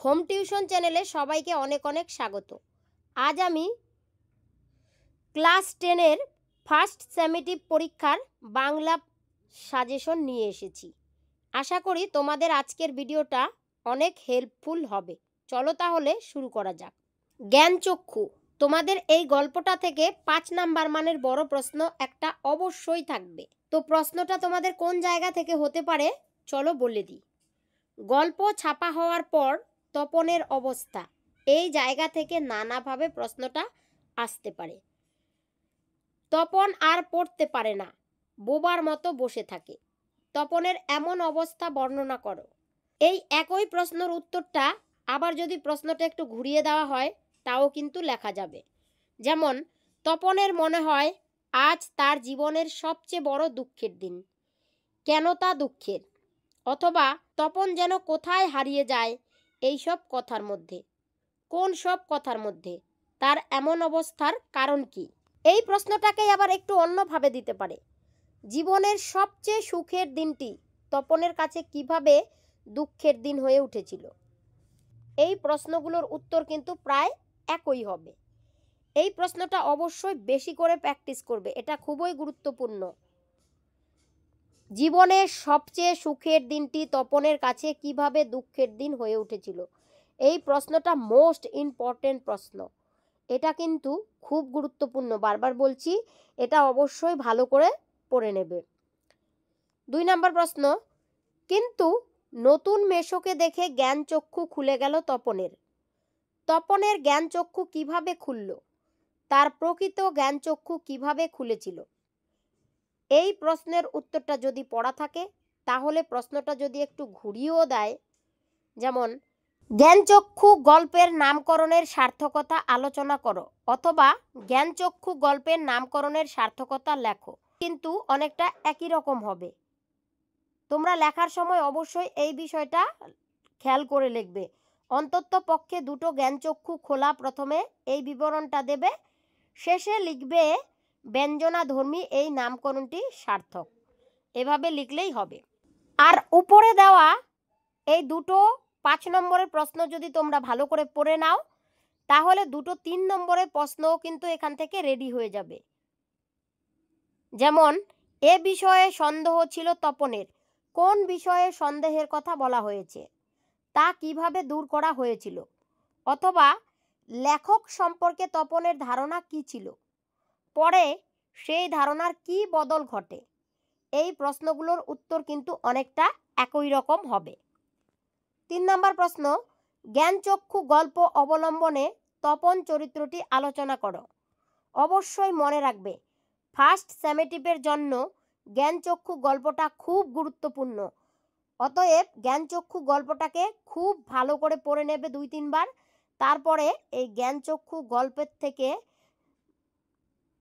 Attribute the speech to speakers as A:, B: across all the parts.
A: Home tuition চ্যানেলে সবাইকে অনেক অনেক স্বাগত। আজ আমি ক্লাস 10-এর ফার্স্ট সামেটিভ পরীক্ষার বাংলা সাজেশন নিয়ে এসেছি। আশা করি তোমাদের আজকের ভিডিওটা অনেক হেল্পফুল হবে। চলো তাহলে শুরু করা যাক। জ্ঞানচক্ষু, তোমাদের এই গল্পটা থেকে 5 নাম্বার মানের বড় প্রশ্ন একটা অবশ্যই থাকবে। তো প্রশ্নটা তোমাদের কোন জায়গা থেকে হতে পারে চলো বলে দিই। গল্প ছাপা হওয়ার পর তপনের অবস্থা, এই জায়গা থেকে নানাভাবে প্রশ্নটা আসতে পারে। তপন আর পড়তে পারে না, বোবার মতো বসে থাকে। তপনের এমন অবস্থা বর্ণনা করো। এই একই প্রশ্নের উত্তরটা আবার যদি প্রশ্নটা একটু ঘুরিয়ে দেওয়া হয় তাও কিন্তু লেখা যাবে। যেমন, তপনের মনে হয় আজ তার জীবনের সবচেয়ে বড় দুঃখের দিন। কেন তা দুঃখের? অথবা তপন যেন কোথায় হারিয়ে যায় এই সব কথার মধ্যে। কোন সব কথার মধ্যে? তার এমন অবস্থার কারণ কি? এই প্রশ্নটাকে আবার একটু অন্যভাবে দিতে পারে। জীবনের সবচেয়ে সুখের দিনটি তপনের কাছে কিভাবে দুঃখের দিন হয়ে উঠেছিল? এই প্রশ্নগুলোর উত্তর কিন্তু প্রায় একই হবে। এই প্রশ্নটা অবশ্যই বেশি করে প্র্যাকটিস করবে, এটা খুবই গুরুত্বপূর্ণ। জীবনের সবচেয়ে সুখের দিনটি তপনের কাছে কিভাবে দুঃখের দিন হয়ে উঠেছিল? এই প্রশ্নটা মোস্ট ইম্পর্টেন্ট প্রশ্ন। এটা কিন্তু খুব গুরুত্বপূর্ণ, বারবার বলছি, এটা অবশ্যই ভালো করে পড়ে নেবে। 2 নম্বর প্রশ্ন, কিন্তু নতুন মেশোকে দেখে জ্ঞানচক্ষু খুলে গেল তপনের। তপনের জ্ঞানচক্ষু কিভাবে খুলল? তার প্রকৃত জ্ঞানচক্ষু কিভাবে খুলেছিল? এই প্রশ্নের উত্তরটা যদি পড়া থাকে তাহলে প্রশ্নটা যদি একটু ঘুরিয়েও দেয়, যেমন জ্ঞানচক্ষু গল্পের নামকরণের সার্থকতা আলোচনা করো, অথবা জ্ঞানচক্ষু গল্পের নামকরণের সার্থকতা লেখো, কিন্তু অনেকটা একই রকম হবে। তোমরা লেখার সময় অবশ্যই এই বিষয়টা খেয়াল করে লিখবে। অন্তত পক্ষে 2টো জ্ঞানচক্ষু খোলা প্রথমে এই বিবরণটা দেবে, শেষে লিখবে ব্যঞ্জনাধর্মী এই নামকরণটি সার্থক। এভাবে লিখলেই হবে। আর উপরে দেওয়া এই 2টো 5 নম্বরের প্রশ্ন যদি তোমরা ভালো করে পড়ে নাও তাহলে 2টো 3 নম্বরের প্রশ্নও কিন্তু এখান থেকে রেডি হয়ে যাবে। যেমন, এ বিষয়ে সন্দেহ ছিল তপনের। কোন বিষয়ে সন্দেহের কথা বলা হয়েছে? তা কিভাবে দূর করা হয়েছিল? অথবা লেখক সম্পর্কে তপনের ধারণা কি ছিল? পরে সেই ধারণার কি বদল ঘটে? এই প্রশ্নগুলোর উত্তর কিন্তু অনেকটা একই রকম হবে। 3 নম্বর প্রশ্ন, জ্ঞানচক্ষু গল্প অবলম্বনে তপন চরিত্রটি আলোচনা করো। অবশ্যই মনে রাখবে, ফার্স্ট সামেটিভের জন্য জ্ঞানচক্ষু গল্পটা খুব গুরুত্বপূর্ণ। অতএব জ্ঞানচক্ষু গল্পটাকে খুব ভালো করে পড়ে নেবে 2-3 বার। তারপরে এই জ্ঞানচক্ষু গল্পের থেকে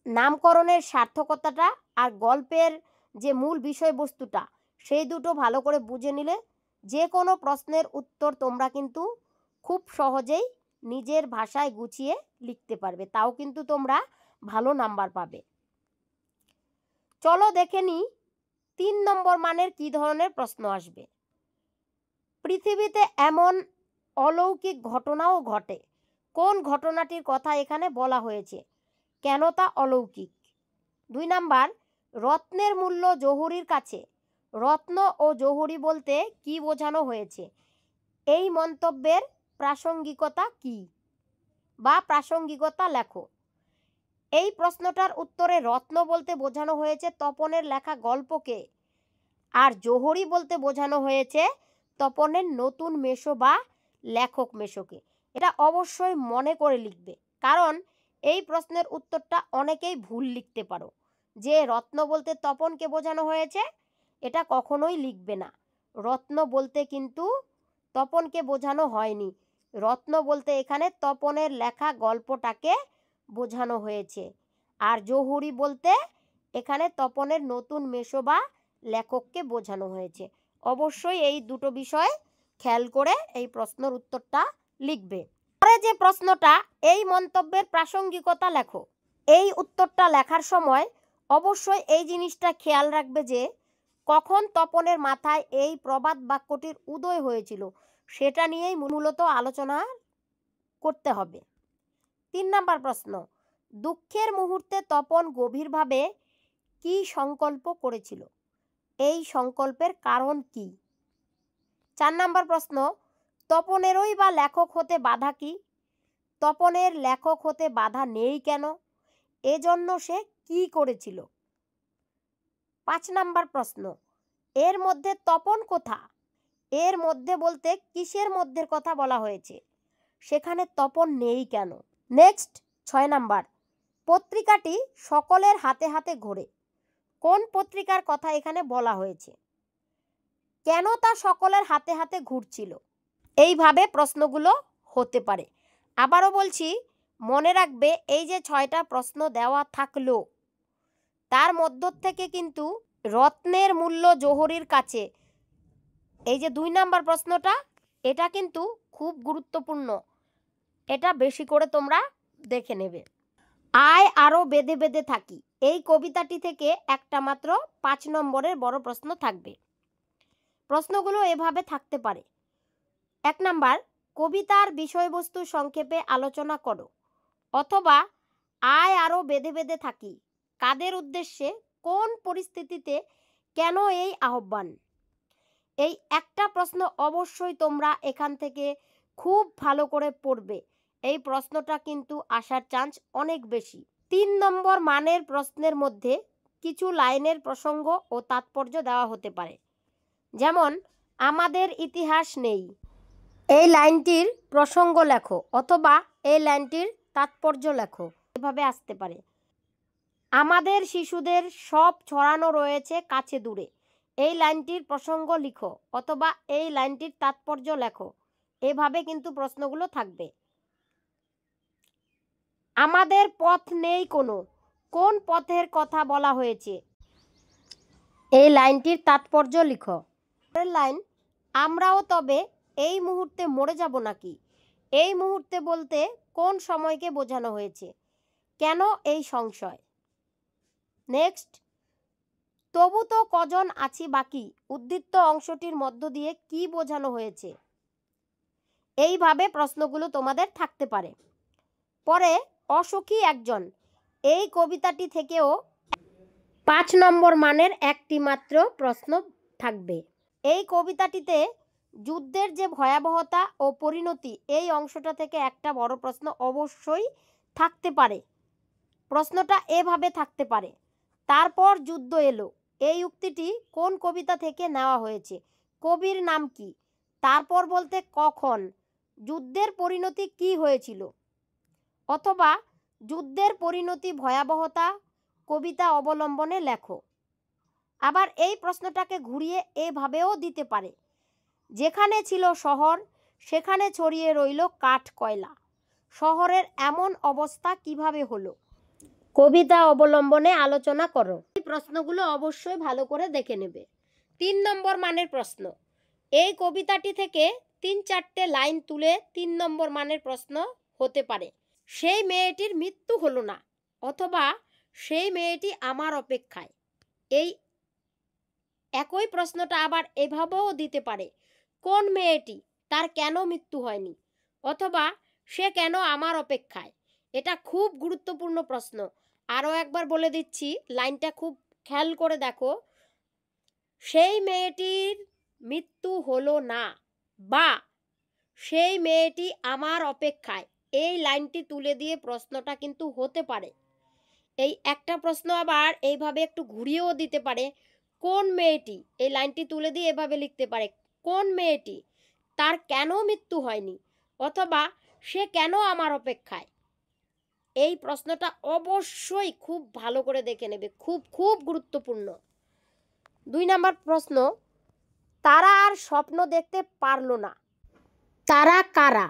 A: নামকরণের সার্থকতাটা আর গল্পের যে মূল বিষয়বস্তুটা সেই দুটো ভালো করে বুঝে নিলে যে কোনো প্রশ্নের উত্তর তোমরা কিন্তু খুব সহজেই নিজের ভাষায় গুছিয়ে লিখতে পারবে, তাও কিন্তু তোমরা ভালো নাম্বার পাবে। চলো দেখে নিই 3 নম্বর মানের কি ধরনের প্রশ্ন আসবে। পৃথিবীতে এমন অলৌকিক ঘটনাও ঘটে, কোন ঘটনাটির কথা এখানে বলা হয়েছে? কেন তা অলৌকিক? 2 নাম্বার, রত্নের মূল্য জহুরির কাছে। রত্ন ও জহুরি বলতে কি বোঝানো হয়েছে? এই মন্তব্যের প্রাসঙ্গিকতা কি বা প্রাসঙ্গিকতা লেখো। এই প্রশ্নটার উত্তরে রত্ন বলতে বোঝানো হয়েছে তপনের লেখা গল্পকে, আর জহুরি বলতে বোঝানো হয়েছে তপনের নতুন মেশো বা লেখক মেশোকে। এটা অবশ্যই মনে করে লিখবে, কারণ এই প্রশ্নের উত্তরটা অনেকেই ভুল লিখতে পারো। যে রত্ন বলতে তপনকে বোঝানো হয়েছে এটা কখনোই লিখবে না। রত্ন বলতে কিন্তু তপনকে বোঝানো হয়নি। রত্ন বলতে এখানে তপনের লেখা গল্পটাকে বোঝানো হয়েছে, আর জহুরি বলতে এখানে তপনের নতুন মেশো বা লেখককে বোঝানো হয়েছে। অবশ্যই এই দুটো বিষয় খেয়াল করে এই প্রশ্নের উত্তরটা লিখবে। পরে যে প্রশ্নটা, এই মন্তব্যের প্রাসঙ্গিকতা লেখো। এই উত্তরটা লেখার সময় অবশ্যই এই জিনিসটা খেয়াল রাখবে যে কখন তপনের মাথায় এই প্রবাদ বাক্যটির উদয় হয়েছিল। সেটা নিয়েই মূলত আলোচনা করতে হবে। 3 নম্বর প্রশ্ন, দুঃখের মুহূর্তে তপন গভীরভাবে কি সংকল্প করেছিল? এই সংকল্পের কারণ কি? 4 নম্বর প্রশ্ন, তপনেরই বা লেখক হতে বাধা কি? তপনের লেখক হতে বাধা নেই কেন? এজন্য সে কি করেছিল? 5 নম্বর প্রশ্ন, এর মধ্যে তপন কোথা? এর মধ্যে বলতে কিসের মধ্যের কথা বলা হয়েছে? সেখানে তপন নেই কেন? নেক্সট 6 নাম্বার, পত্রিকাটি সকলের হাতে হাতে ঘোরে। কোন পত্রিকার কথা এখানে বলা হয়েছে? কেন তা সকলের হাতে হাতে ঘুরছিল? এইভাবে প্রশ্নগুলো হতে পারে। আবারও বলছি, মনে রাখবে এই যে 6টা প্রশ্ন দেওয়া থাকলো তার মধ্য থেকে কিন্তু রত্নের মূল্য জহরির কাছে এই যে 2 নাম্বার প্রশ্নটা, এটা কিন্তু খুব গুরুত্বপূর্ণ। এটা বেশি করে তোমরা দেখে নেবে। আয় আরও বেঁধে বেঁধে থাকি, এই কবিতাটি থেকে একটা মাত্র 5 নম্বরের বড় প্রশ্ন থাকবে। প্রশ্নগুলো এভাবে থাকতে পারে। 1 নাম্বার, কবিতার বিষয়বস্তু সংক্ষেপে আলোচনা করো, অথবা আয় আরও বেঁধে বেঁধে থাকি কাদের উদ্দেশ্যে, কোন পরিস্থিতিতে, কেন এই আহ্বান? এই একটা প্রশ্ন অবশ্যই তোমরা এখান থেকে খুব ভালো করে পড়বে। এই প্রশ্নটা কিন্তু আসার চান্স অনেক বেশি। 3 নম্বর মানের প্রশ্নের মধ্যে কিছু লাইনের প্রসঙ্গ ও তাৎপর্য দেওয়া হতে পারে। যেমন, আমাদের ইতিহাস নেই, এই লাইনটির প্রসঙ্গ লেখো, অথবা এই লাইনটির তাৎপর্য লেখো, এভাবে আসতে পারে। আমাদের শিশুদের সব ছড়ানো রয়েছে কাছে দূরে, এই লাইনটির প্রসঙ্গ লিখো, অথবা এই লাইনটির তাৎপর্য লেখো, এভাবে কিন্তু প্রশ্নগুলো থাকবে। আমাদের পথ নেই কোনো, কোন পথের কথা বলা হয়েছে? এই লাইনটির তাৎপর্য লিখো। পরের লাইন, আমরাও তবে এই মুহূর্তে মরে যাব নাকি? এই মুহূর্তে বলতে কোন সময়কে বোঝানো হয়েছে? কেন এই সংশয়? নেক্সট, তবু তো কজন আছি বাকি, উদ্ধৃত অংশটির মধ্য দিয়ে কি বোঝানো হয়েছে? এইভাবে প্রশ্নগুলো তোমাদের থাকতে পারে। পরে, অসুখী একজন, এই কবিতাটি থেকেও 5 নম্বর মানের একটি মাত্র প্রশ্ন থাকবে। এই কবিতাটিতে যুদ্ধের যে ভয়াবহতা ও পরিণতি, এই অংশটা থেকে একটা বড় প্রশ্ন অবশ্যই থাকতে পারে। প্রশ্নটা এভাবে থাকতে পারে, তারপর যুদ্ধ এলো, এই উক্তিটি কোন কবিতা থেকে নেওয়া হয়েছে? কবির নাম কি? তারপর বলতে কখন? যুদ্ধের পরিণতি কি হয়েছিল? অথবা যুদ্ধের পরিণতি ভয়াবহতা কবিতা অবলম্বনে লেখো। আবার এই প্রশ্নটাকে ঘুরিয়ে এভাবেও দিতে পারে, যেখানে ছিল শহর সেখানে ছড়িয়ে রইল কাঠ কয়লা, শহরের এমন অবস্থা কিভাবে হলো? কবিতা অবলম্বনে আলোচনা করো। এই প্রশ্নগুলো অবশ্যই ভালো করে দেখে নেবে। 3 নম্বর মানের প্রশ্ন, এই কবিতাটি থেকে 3-4টে লাইন তুলে 3 নম্বর মানের প্রশ্ন হতে পারে। সেই মেয়েটির মৃত্যু হলো না, অথবা সেই মেয়েটি আমার অপেক্ষায়। এই একই প্রশ্নটা আবার এভাবেও দিতে পারে, কোন মেয়েটি, তার কেন মৃত্যু হয়নি, অথবা সে কেন আমার অপেক্ষায়। এটা খুব গুরুত্বপূর্ণ প্রশ্ন। আরও একবার বলে দিচ্ছি, লাইনটা খুব খেয়াল করে দেখো, সেই মেয়েটির মৃত্যু হলো না, বা সেই মেয়েটি আমার অপেক্ষায়, এই লাইনটি তুলে দিয়ে প্রশ্নটা কিন্তু হতে পারে। এই একটা প্রশ্ন আবার এইভাবে একটু ঘুরিয়েও দিতে পারে, কোন মেয়েটি, এই লাইনটি তুলে দিয়ে এভাবে লিখতে পারে, কোন মেয়েটি, তার কেন মৃত্যু হয়নি, অথবা সে কেন আমার অপেক্ষায়। এই প্রশ্নটা অবশ্যই খুব ভালো করে দেখে নেবে, খুব খুব গুরুত্বপূর্ণ। 2 নম্বর প্রশ্ন, তারা আর স্বপ্ন দেখতে পারলো না, তারা কারা?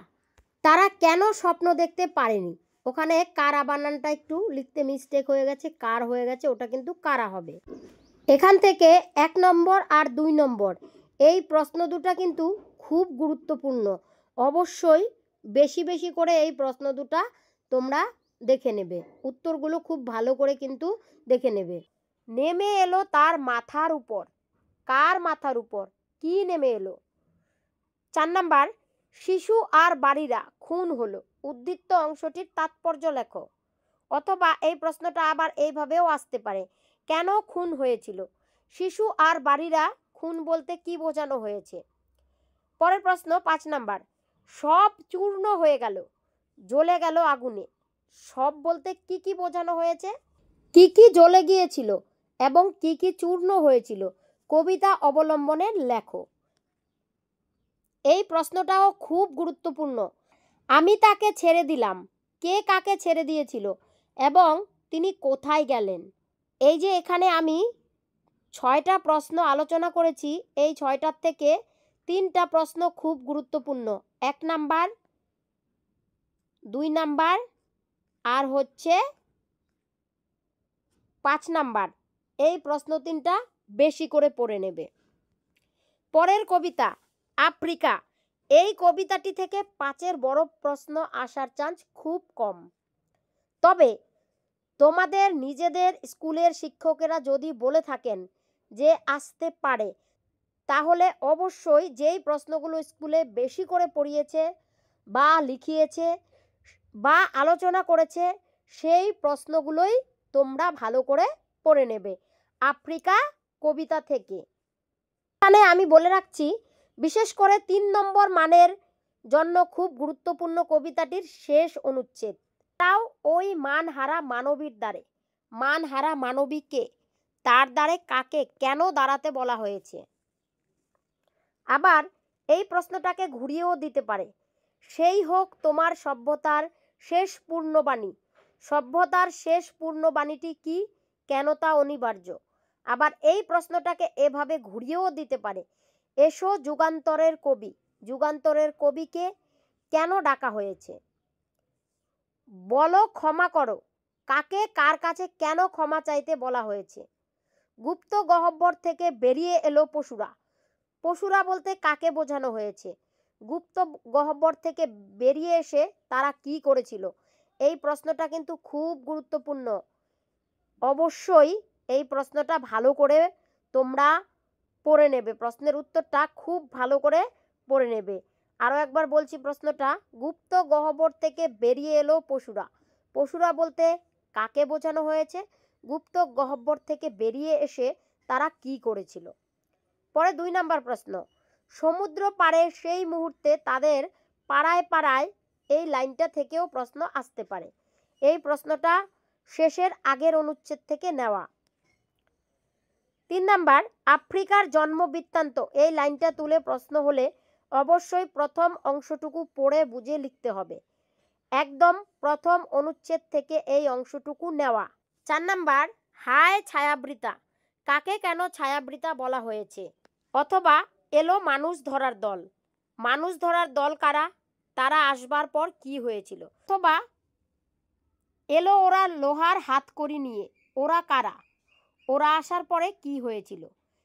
A: তারা কেন স্বপ্ন দেখতে পারেনি? ওখানে কারা বানানটা একটু লিখতে মিস্টেক হয়ে গেছে, কার হয়ে গেছে, ওটা কিন্তু কারা হবে। এখান থেকে 1 নম্বর আর 2 নম্বর এই প্রশ্ন দুটো কিন্তু খুব গুরুত্বপূর্ণ। অবশ্যই বেশি বেশি করে এই প্রশ্ন দুটো তোমরা দেখে নেবে, উত্তরগুলো খুব ভালো করে কিন্তু দেখে নেবে। নেমে এলো তার মাথার উপর, কার মাথার উপর, কি নেমে এলো? 4 নাম্বার, শিশু আর বাড়িরা খুন হলো, উদ্ধৃত অংশটির তাৎপর্য লেখো। অথবা এই প্রশ্নটা আবার এইভাবেও আসতে পারে, কেন খুন হয়েছিল? শিশু আর বাড়িরা খুন বলতে কি বোঝানো হয়েছে? পরের প্রশ্ন 5 নাম্বার, সব চূর্ণ হয়ে গেল, জ্বলে গেল আগুনে, সব বলতে কি কি বোঝানো হয়েছে? কি কি জ্বলে গিয়েছিল এবং কি কি চূর্ণ হয়েছিল কবিতা অবলম্বনে লেখো। এই প্রশ্নটাও খুব গুরুত্বপূর্ণ। আমি তাকে ছেড়ে দিলাম, কে কাকে ছেড়ে দিয়েছিল এবং তিনি কোথায় গেলেন? এই যে এখানে আমি 6টা প্রশ্ন আলোচনা করেছি, এই 6টার থেকে 3টা প্রশ্ন খুব গুরুত্বপূর্ণ। 1 নাম্বার, 2 নাম্বার আর হচ্ছে 5 নাম্বার। এই প্রশ্ন 3টা বেশি করে পড়ে নেবে। পরের কবিতা আফ্রিকা। এই কবিতাটি থেকে 5-এর বড় প্রশ্ন আসার চান্স খুব কম। তবে তোমাদের নিজেদের স্কুলের শিক্ষকেরা যদি বলে থাকেন যে আসতে পারে, তাহলে অবশ্যই যেই প্রশ্নগুলো স্কুলে বেশি করে পড়িয়েছে বা লিখিয়েছে বা আলোচনা করেছে, সেই প্রশ্নগুলোই তোমরা ভালো করে পড়ে নেবে আফ্রিকা কবিতা থেকে। এখানে আমি বলে রাখছি, বিশেষ করে 3 নম্বর মানের জন্য খুব গুরুত্বপূর্ণ কবিতাটির শেষ অনুচ্ছেদ। তাও ওই মানহারা মানবীর দ্বারে, মানহারা মানবীকে, তার দ্বারে কাকে কেন দাঁড়াতে বলা হয়েছে? আবার এই প্রশ্নটাকে ঘুরিয়েও দিতে পারে, সেই হোক তোমার সভ্যতার শেষ পূর্ণবাণী। সভ্যতার শেষ পূর্ণবাণীটি কি, কেন তা অনিবার্য? আবার এই প্রশ্নটাকে এভাবে ঘুরিয়েও দিতে পারে, এসো যুগান্তরের কবি। যুগান্তরের কবিকে কেন ডাকা হয়েছে? বলো ক্ষমা করো, কাকে কার কাছে কেন ক্ষমা চাইতে বলা হয়েছে? গুপ্ত গহ্বর থেকে বেরিয়ে এলো পশুরা। পশুরা বলতে কাকে বোঝানো হয়েছে? গুপ্ত গহ্বর থেকে বেরিয়ে এসে তারা কি করেছিল? এই প্রশ্নটা কিন্তু খুব গুরুত্বপূর্ণ। অবশ্যই এই প্রশ্নটা ভালো করে তোমরা পড়ে নেবে, প্রশ্নের উত্তরটা খুব ভালো করে পড়ে নেবে। আরও একবার বলছি প্রশ্নটা, গুপ্ত গহ্বর থেকে বেরিয়ে এলো পশুরা। পশুরা বলতে কাকে বোঝানো হয়েছে? গুপ্ত গহ্বর থেকে বেরিয়ে এসে তারা কি করেছিল? পরে 2 নাম্বার প্রশ্ন, সমুদ্র পাড়ে সেই মুহূর্তে তাদের পাড়ায় পাড়ায়, এই লাইনটা থেকেও প্রশ্ন আসতে পারে। এই প্রশ্নটা শেষের আগের অনুচ্ছেদ থেকে নেওয়া। 3 নাম্বার, আফ্রিকার জন্ম বৃত্তান্ত। এই লাইনটা তুলে প্রশ্ন হলে অবশ্যই প্রথম অংশটুকু পড়ে বুঝে লিখতে হবে। একদম প্রথম অনুচ্ছেদ থেকে এই অংশটুকু নেওয়া। 4 নাম্বার, হায় ছায়াবৃতা। কাকে কেন ছায়াবৃতা বলা হয়েছে? অথবা এলো মানুষ ধরার দল। মানুষ ধরার দল কারা? তারা আসবার পর কি হয়েছিল? অথবা এলো ওরা লোহার হাতকড়ি নিয়ে, ওরা কারা? ওরা আসার পরে কি হয়েছিল?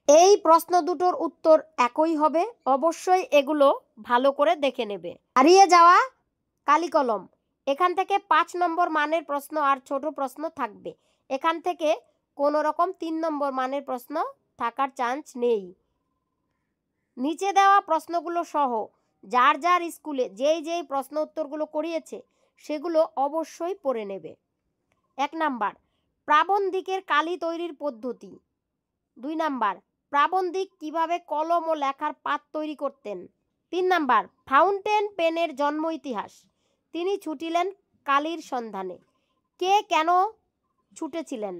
A: এই প্রশ্ন দুটোর উত্তর একই হবে, অবশ্যই এগুলো ভালো করে দেখে নেবে। হারিয়ে যাওয়া কালিকলম। এখান থেকে 5 নম্বর মানের প্রশ্ন আর ছোট প্রশ্ন থাকবে। এখান থেকে কোনো রকম 3 নম্বর মানের প্রশ্ন থাকার চান্স নেই। নিচে দেওয়া প্রশ্নগুলো সহ যার যার স্কুলে যেই প্রশ্ন উত্তরগুলো করিয়েছে সেগুলো অবশ্যই পড়ে নেবে। 1 নাম্বার, প্রাবন্ধিকের কালি তৈরির পদ্ধতি। 2 নাম্বার, প্রাবন্ধিক কিভাবে কলম ও লেখার পাত তৈরি করতেন। 3 নাম্বার, ফাউন্টেন পেনের জন্ম ইতিহাস। তিনি ছুটিলেন কালির সন্ধানে, কে কেন ছুটেছিলেন?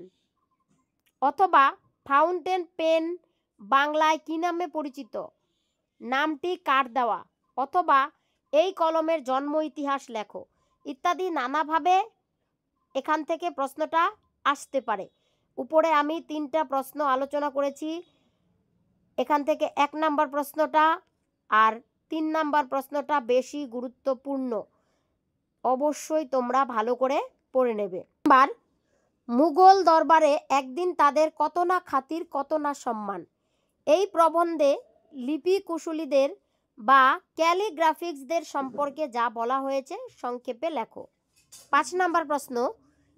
A: অথবা ফাউন্টেন পেন বাংলায় কি নামে পরিচিত, নামটি কার দেওয়া? অথবা এই কলমের জন্ম ইতিহাস লেখো, ইত্যাদি নানাভাবে এখান থেকে প্রশ্নটা আসতে পারে। উপরে আমি 3টা প্রশ্ন আলোচনা করেছি, এখান থেকে 1 নাম্বার প্রশ্নটা আর 3 নাম্বার প্রশ্নটা বেশি গুরুত্বপূর্ণ, অবশ্যই তোমরা ভালো করে পড়ে নেবে। এবার মুঘল দরবারে একদিন তাদের কত না খাতির, কত না সম্মান। এই প্রবন্ধে লিপি কুশলীদের বা ক্যালিগ্রাফিক্সদের সম্পর্কে যা বলা হয়েছে সংক্ষেপে লেখো। 5 নাম্বার প্রশ্ন,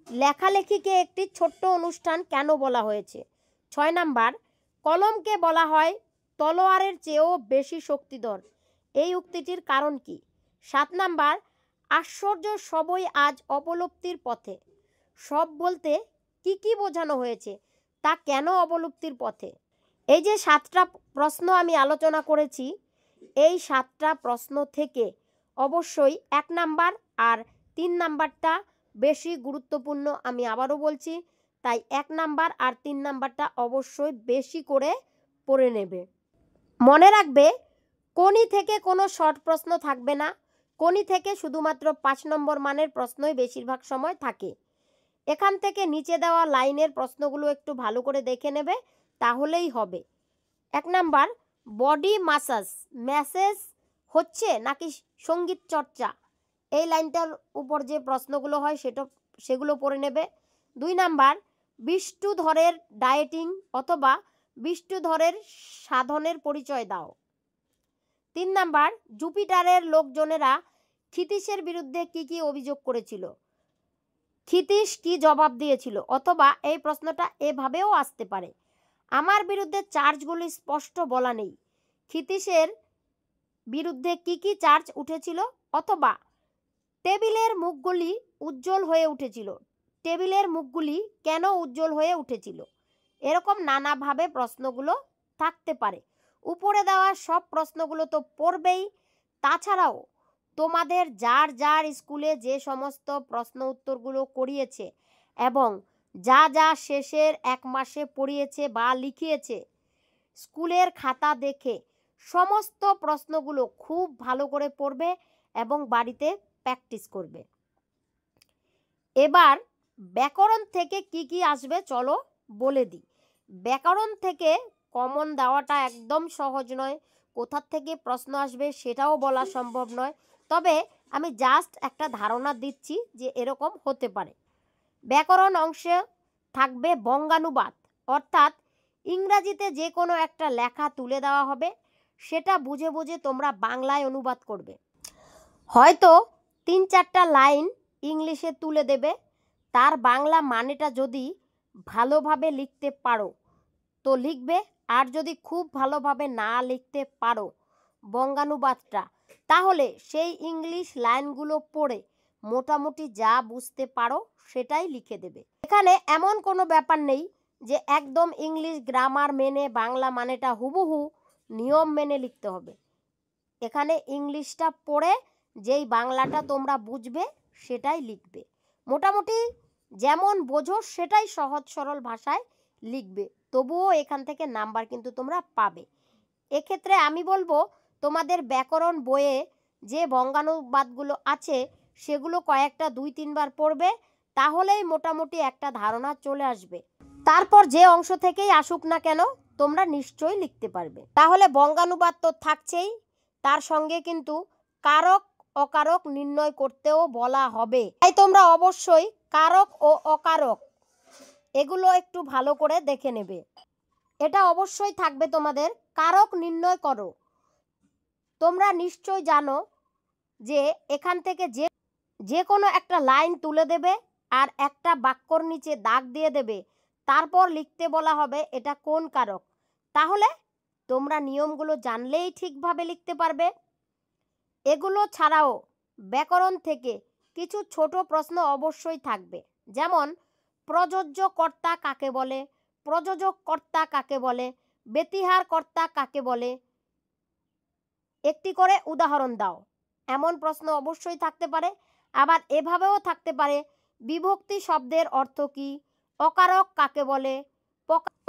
A: লেখালেখিকে একটি ছোট্ট অনুষ্ঠান কেন বলা হয়েছে? 6 নাম্বার, কলমকে বলা হয় তলোয়ারের চেয়েও বেশি শক্তিধর। এই উক্তিটির কারণ কি? 7 নাম্বার, আশ্চর্য সবই আজ অবলুপ্তির পথে। সব বলতে কি কি বোঝানো হয়েছে, তা কেন অবলুপ্তির পথে? এই যে 7টা প্রশ্ন আমি আলোচনা করেছি, এই 7টা প্রশ্ন থেকে অবশ্যই 1 নাম্বার আর 3 নাম্বারটা বেশি গুরুত্বপূর্ণ। আমি আবারও বলছি, তাই 1 নাম্বার আর 3 নাম্বারটা অবশ্যই বেশি করে পড়ে নেবে। মনে রাখবে, কোনি থেকে কোনো শর্ট প্রশ্ন থাকবে না। কোনি থেকে শুধুমাত্র 5 নম্বর মানের প্রশ্নই বেশিরভাগ সময় থাকে। এখান থেকে নিচে দেওয়া লাইনের প্রশ্নগুলো একটু ভালো করে দেখে নেবে, তাহলেই হবে। 1 নাম্বার, বডি মাসাজ ম্যাসেজ হচ্ছে নাকি সঙ্গীত চর্চা? এই লাইনটার উপর যে প্রশ্নগুলো হয় সেগুলো পড়ে নেবে। 2 নাম্বার, বিষ্ণুধরের ডায়েটিং অথবা বিষ্ণুধরের সাধনের পরিচয় দাও। 3 নাম্বার, জুপিটারের লোকজনেরা ক্ষিতীশের বিরুদ্ধে কি কি অভিযোগ করেছিল? ক্ষিতীশ কি জবাব দিয়েছিল? অথবা এই প্রশ্নটা এভাবেও আসতে পারে, আমার বিরুদ্ধে চার্জগুলি স্পষ্ট বলা নেই, ক্ষিতীশের বিরুদ্ধে কি কি চার্জ উঠেছিল? অথবা টেবিলের মুখগুলি উজ্জ্বল হয়ে উঠেছিল, টেবিলের মুখগুলি কেন উজ্জ্বল হয়ে উঠেছিল? এরকম নানাভাবে প্রশ্নগুলো থাকতে পারে। উপরে দেওয়া সব প্রশ্নগুলো তো পড়বেই, তাছাড়াও তোমাদের যার যার স্কুলে যে সমস্ত প্রশ্ন উত্তরগুলো করিয়েছে এবং যা যা শেষের 1 মাসে পড়িয়েছে বা লিখিয়েছে, স্কুলের খাতা দেখে সমস্ত প্রশ্নগুলো খুব ভালো করে পড়বে এবং বাড়িতে প্র্যাকটিস করবে। এবার ব্যাকরণ থেকে কি কি আসবে চলো বলে দিই। ব্যাকরণ থেকে কমন দেওয়াটা একদম সহজ নয়, কোথা থেকে প্রশ্ন আসবে সেটাও বলা সম্ভব নয়, তবে আমি জাস্ট একটা ধারণা দিচ্ছি যে এরকম হতে পারে। ব্যাকরণ অংশে থাকবে বঙ্গানুবাদ, অর্থাৎ ইংরাজিতে যে কোনো একটা লেখা তুলে দেওয়া হবে, সেটা বুঝে বুঝে তোমরা বাংলায় অনুবাদ করবে। হয়তো 3-4টা লাইন ইংলিশে তুলে দেবে, তার বাংলা মানেটা যদি ভালোভাবে লিখতে পারো তো লিখবে, আর যদি খুব ভালোভাবে না লিখতে পারো বঙ্গানুবাদটা, তাহলে সেই ইংলিশ লাইনগুলো পড়ে মোটামুটি যা বুঝতে পারো সেটাই লিখে দেবে। এখানে এমন কোনো ব্যাপার নেই যে একদম ইংলিশ গ্রামার মেনে বাংলা মানেটা হুবহু নিয়ম মেনে লিখতে হবে। এখানে ইংলিশটা পড়ে যেই বাংলাটা তোমরা বুঝবে সেটাই লিখবে, মোটামুটি যেমন বোঝো সেটাই সহজ সরল ভাষায় লিখবে, তবুও এখান থেকে নাম্বার কিন্তু তোমরা পাবে। এক্ষেত্রে আমি বলবো, তোমাদের ব্যাকরণ বইয়ে যে বঙ্গানুবাদগুলো আছে সেগুলো কয়েকটা 2-3 বার পড়বে, তাহলেই মোটামুটি একটা ধারণা চলে আসবে। তারপর যে অংশ থেকেই আসুক না কেন তোমরা নিশ্চয়ই লিখতে পারবে। তাহলে বঙ্গানুবাদ তো থাকছেই, তার সঙ্গে কিন্তু কারক অকারক নির্ণয় করতেও বলা হবে, তাই তোমরা অবশ্যই কারক ও অকারক এগুলো একটু ভালো করে দেখে নেবে। এটা অবশ্যই থাকবে তোমাদের, কারক নির্ণয় করো। তোমরা নিশ্চয় জানো যে এখান থেকে যে কোনো একটা লাইন তুলে দেবে আর একটা বাক্যর নিচে দাগ দিয়ে দেবে, তারপর লিখতে বলা হবে এটা কোন কারক, তাহলে তোমরা নিয়মগুলো জানলেই ঠিকভাবে লিখতে পারবে। এগুলো ছাড়াও ব্যাকরণ থেকে কিছু ছোট প্রশ্ন অবশ্যই থাকবে, যেমন প্রযোজ্য কর্তা কাকে বলে, প্রযোজক কর্তা কাকে বলে, ব্যতিহার কর্তা কাকে বলে, একটি করে উদাহরণ দাও, এমন প্রশ্ন অবশ্যই থাকতে পারে। আবার এভাবেও থাকতে পারে, বিভক্তি শব্দের অর্থ কি, অকারক কাকে বলে,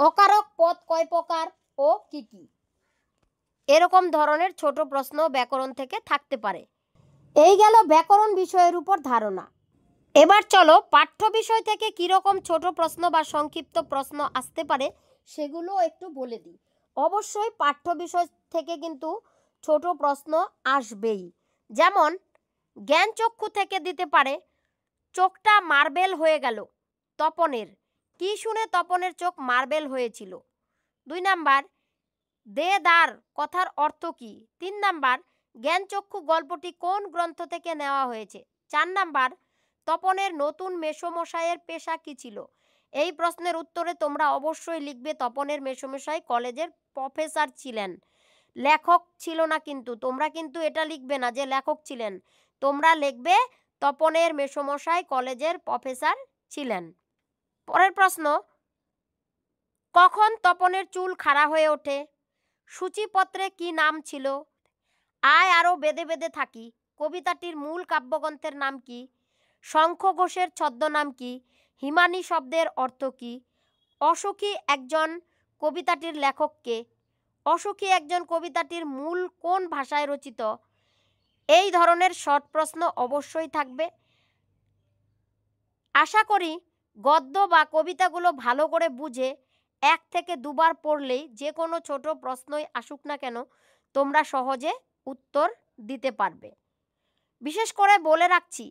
A: অকারক পদ কয় প্রকার ও কি কি, এরকম ধরনের ছোট প্রশ্ন ব্যাকরণ থেকে থাকতে পারে। এই গেল ব্যাকরণ বিষয়ের উপর ধারণা। এবার চলো পাঠ্য বিষয় থেকে কীরকম ছোট প্রশ্ন বা সংক্ষিপ্ত প্রশ্ন আসতে পারে সেগুলো একটু বলে দিই। অবশ্যই পাঠ্য বিষয় থেকে কিন্তু ছোট প্রশ্ন আসবেই, যেমন জ্ঞানচক্ষু থেকে দিতে পারে, চোখটা মার্বেল হয়ে গেল তপনের, কি শুনে তপনের চোখ মার্বেল হয়েছিল। 2 নাম্বার, দেদার কথার অর্থ কি। 3 নাম্বার, জ্ঞানচক্ষু গল্পটি কোন গ্রন্থ থেকে নেওয়া হয়েছে। 4 নাম্বার, তপনের নতুন মেসোমশাইয়ের পেশা কি ছিল। এই প্রশ্নের উত্তরে তোমরা অবশ্যই লিখবে তপনের মেসোমশাই কলেজের প্রফেসর ছিলেন। লেখক ছিল না, কিন্তু তোমরা কিন্তু এটা লিখবে না যে লেখক ছিলেন, তোমরা লিখবে তপনের মেসোমশাই কলেজের প্রফেসর ছিলেন। পরের প্রশ্ন, কখন তপনের চুল খাড়া হয়ে ওঠে? সূচিপত্রে কি নাম ছিল? আয় আরো বেঁধে বেঁধে থাকি কবিতাটির মূল কাব্যগ্রন্থের নাম কি? শঙ্খ ঘোষের ছদ্মনাম কি? হিমানী শব্দের অর্থ কি? অসুখী একজন কবিতাটির লেখক কে? অসুখী একজন কবিতাটির মূল কোন ভাষায় রচিত? এই ধরনের শর্ট প্রশ্ন অবশ্যই থাকবে। আশা করি গদ্য বা কবিতাগুলো ভালো করে বুঝে 1 থেকে 2 বার পড়লেই যে কোনো ছোট প্রশ্নই আসুক না কেন তোমরা সহজে উত্তর দিতে পারবে। বিশেষ করে বলে রাখছি,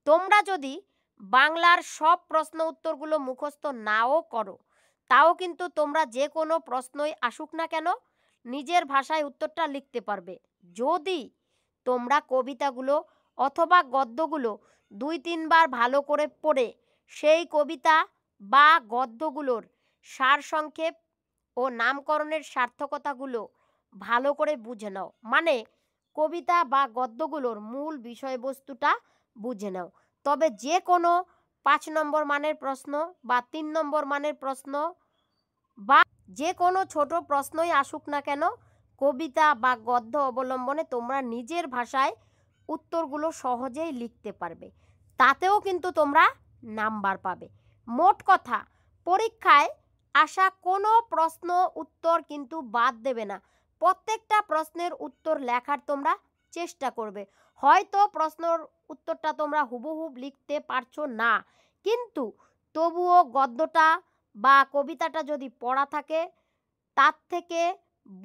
A: তোমরা যদি বাংলার সব প্রশ্ন উত্তরগুলো মুখস্থ নাও করো, তাও কিন্তু তোমরা যে কোনো প্রশ্নই আসুক না কেন নিজের ভাষায় উত্তরটা লিখতে পারবে, যদি তোমরা কবিতাগুলো অথবা গদ্যগুলো 2-3 বার ভালো করে পড়ে সেই কবিতা বা গদ্যগুলোর সারসংক্ষেপ ও নামকরণের সার্থকতাগুলো ভালো করে বুঝে নাও। মানে কবিতা বা গদ্যগুলোর মূল বিষয়বস্তুটা বুঝে নাও। তবে যে কোনো 5 নম্বর মানের প্রশ্ন বা 3 নম্বর মানের প্রশ্ন বা যে কোনো ছোট প্রশ্নই আসুক না কেন কবিতা বা গদ্য অবলম্বনে তোমরা নিজের ভাষায় উত্তরগুলো সহজেই লিখতে পারবে, তাতেও কিন্তু তোমরা নাম্বার পাবে। মোট কথা, পরীক্ষায় আসা কোনো প্রশ্ন উত্তর কিন্তু বাদ দেবে না, প্রত্যেকটা প্রশ্নের উত্তর লেখার তোমরা চেষ্টা করবে। হয়তো প্রশ্নের উত্তরটা তোমরা হুবহুব লিখতে পারছো না, কিন্তু তবুও গদ্যটা বা কবিতাটা যদি পড়া থাকে তার থেকে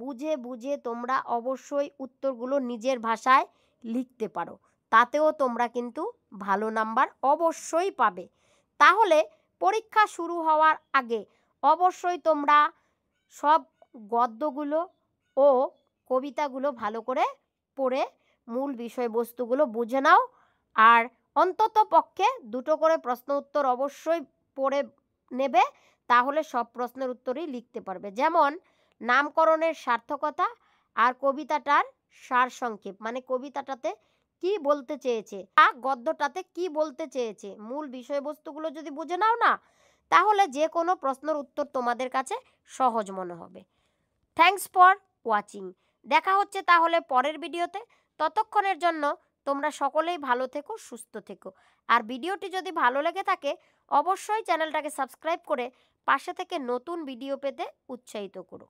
A: বুঝে বুঝে তোমরা অবশ্যই উত্তরগুলো নিজের ভাষায় লিখতে পারো, তাতেও তোমরা কিন্তু ভালো নাম্বার অবশ্যই পাবে। তাহলে পরীক্ষা শুরু হওয়ার আগে অবশ্যই তোমরা সব গদ্যগুলো ও কবিতাগুলো ভালো করে পড়ে মূল বিষয়বস্তুগুলো বুঝে নাও, আর অন্তত পক্ষে 2টো করে প্রশ্ন উত্তর অবশ্যই পড়ে নেবে, তাহলে সব প্রশ্নের উত্তরই লিখতে পারবে। যেমন নামকরণের সার্থকতা আর কবিতাটার সারসংক্ষেপ, মানে কবিতাটাতে কি বলতে চেয়েছে আর গদ্যটাতে কি বলতে চেয়েছে, মূল বিষয়বস্তুগুলো যদি বুঝে নাও না, তাহলে যে কোনো প্রশ্নের উত্তর তোমাদের কাছে সহজ মনে হবে। Thanks for watching. দেখা হচ্ছে তাহলে পরের ভিডিওতে। ততক্ষণের জন্য তোমরা সকলেই ভালো থেকো, সুস্থ থেকো। আর ভিডিওটি যদি ভালো লেগে থাকে অবশ্যই চ্যানেলটাকে সাবস্ক্রাইব করে পাশে থেকে নতুন ভিডিও পেতে উৎসাহিত করো।